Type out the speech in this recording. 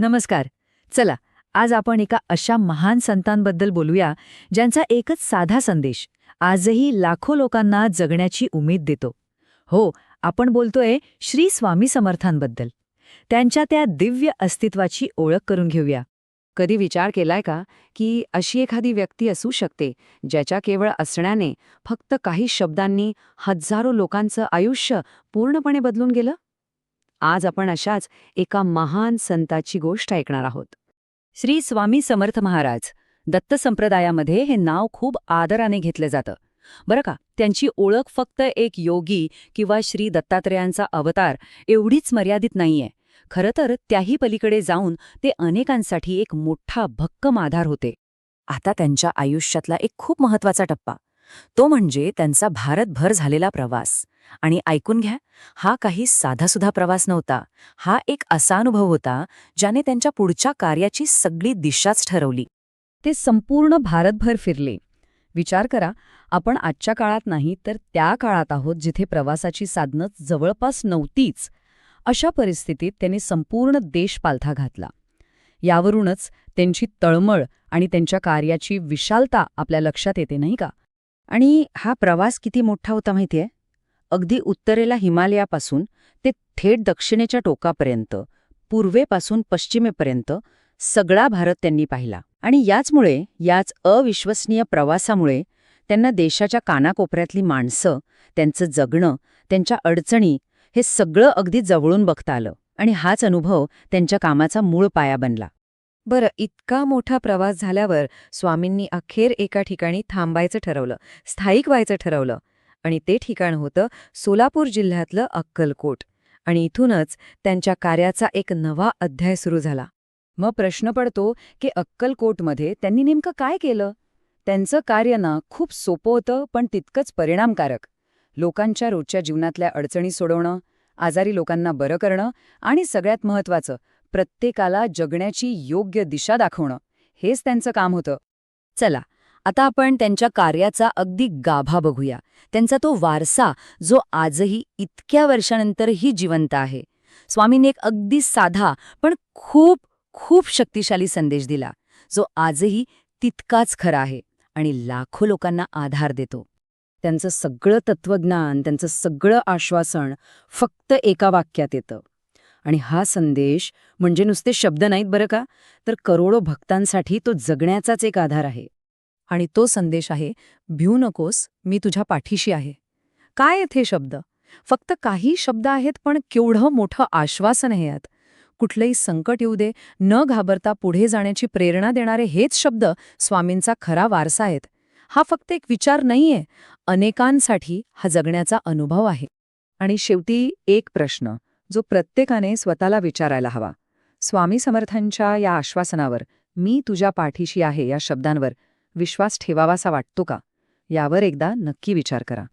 नमस्कार. चला, आज आपण एका अशा महान संतांबद्दल बोलूया, ज्यांचा एकच साधा संदेश आजही लाखो लोकांना जगण्याची उमेद देतो. हो, आपण बोलतोय श्री स्वामी समर्थांबद्दल. त्यांच्या त्या दिव्य अस्तित्वाची ओळख करून घेऊया. कधी विचार केलाय का की अशी एखादी व्यक्ती असू शकते ज्याच्या केवळ असण्याने, फक्त काही शब्दांनी हजारो लोकांचं आयुष्य पूर्णपणे बदलून गेलं? आज आपण अशाच एका महान संताची गोष्ट ऐकणार आहोत. श्री स्वामी समर्थ महाराज. दत्त संप्रदायामध्ये हे नाव खूप आदराने घेतलं जातं. बरं का, त्यांची ओळख फक्त एक योगी किंवा श्री दत्तात्रेयांचा अवतार एवढीच मर्यादित नाहीये. खरं तर त्याही पलीकडे जाऊन ते अनेकांसाठी एक मोठा भक्कम आधार होते. आता त्यांच्या आयुष्यातला एक खूप महत्वाचा टप्पा, तो म्हणजे त्यांचा भारतभर झालेला प्रवास. आणि ऐकून घ्या, हा काही साधासुधा प्रवास नव्हता. हा एक असा अनुभव होता ज्याने त्यांच्या पुढच्या कार्याची सगळी दिशाच ठरवली. ते संपूर्ण भारतभर फिरले. विचार करा, आपण आजच्या काळात नाही तर त्या काळात आहोत जिथे प्रवासाची साधनं जवळपास नव्हतीच. अशा परिस्थितीत त्यांनी संपूर्ण देश पालथा घातला. यावरूनच त्यांची तळमळ आणि त्यांच्या कार्याची विशालता आपल्या लक्षात येते, नाही का? आणि हा प्रवास किती मोठा होता माहितीये? अगदी उत्तरेला हिमालयापासून ते थेट दक्षिणेच्या टोकापर्यंत, पूर्वेपासून पश्चिमेपर्यंत सगळा भारत त्यांनी पाहिला. आणि याच अविश्वसनीय प्रवासामुळे त्यांना देशाच्या कानाकोपऱ्यातली माणसं, त्यांचं जगणं, त्यांच्या अडचणी हे सगळं अगदी जवळून बघता आलं. आणि हाच अनुभव त्यांच्या कामाचा मूळ पाया बनला. बरं, इतका मोठा प्रवास झाल्यावर स्वामींनी अखेर एका ठिकाणी थांबायचं ठरवलं, स्थायिक व्हायचं ठरवलं. आणि ते ठिकाण होतं सोलापूर जिल्ह्यातलं अक्कलकोट. आणि इथूनच त्यांच्या कार्याचा एक नवा अध्याय सुरू झाला. मग प्रश्न पडतो की अक्कलकोटमध्ये त्यांनी नेमकं काय केलं? त्यांचं कार्य ना खूप सोपं होतं, पण तितकंच परिणामकारक. लोकांच्या रोजच्या जीवनातल्या अडचणी सोडवणं, आजारी लोकांना बरं करणं आणि सगळ्यात महत्त्वाचं, प्रत्येकाला जगण्याची योग्य दिशा दाखवणं, हेच त्यांचं काम होतं. चला, आता आपण त्यांच्या कार्याचा अगदी गाभा बघूया. त्यांचा तो वारसा जो आजही इतक्या वर्षानंतरही जिवंत आहे. स्वामींनी एक अगदी साधा पण खूप खूप शक्तिशाली संदेश दिला, जो आजही तितकाच खरा आहे आणि लाखो लोकांना आधार देतो. त्यांचं सगळं तत्वज्ञान, त्यांचं सगळं आश्वासन फक्त एका वाक्यात येतं. आणि हा संदेश म्हणजे नुसते शब्द नाहीत बरं का, तर करोडो भक्तांसाठी तो जगण्याचाच एक आधार आहे. आणि तो संदेश आहे, भिऊ नकोस, मी तुझ्या पाठीशी आहे. काय आहेत हे शब्द? फक्त काही शब्द आहेत, पण केवढं मोठं आश्वासन आहे यात. कुठलंही संकट येऊ दे, न घाबरता पुढे जाण्याची प्रेरणा देणारे हेच शब्द स्वामींचा खरा वारसा आहेत. हा फक्त एक विचार नाहीये, अनेकांसाठी हा जगण्याचा अनुभव आहे. आणि शेवटी एक प्रश्न, जो प्रत्येकाने स्वतःला विचारायला हवा. स्वामी समर्थांच्या या आश्वासनावर, मी तुझ्या पाठीशी आहे या शब्दांवर विश्वास ठेवावासा वाटतो का? यावर एकदा नक्की विचार करा.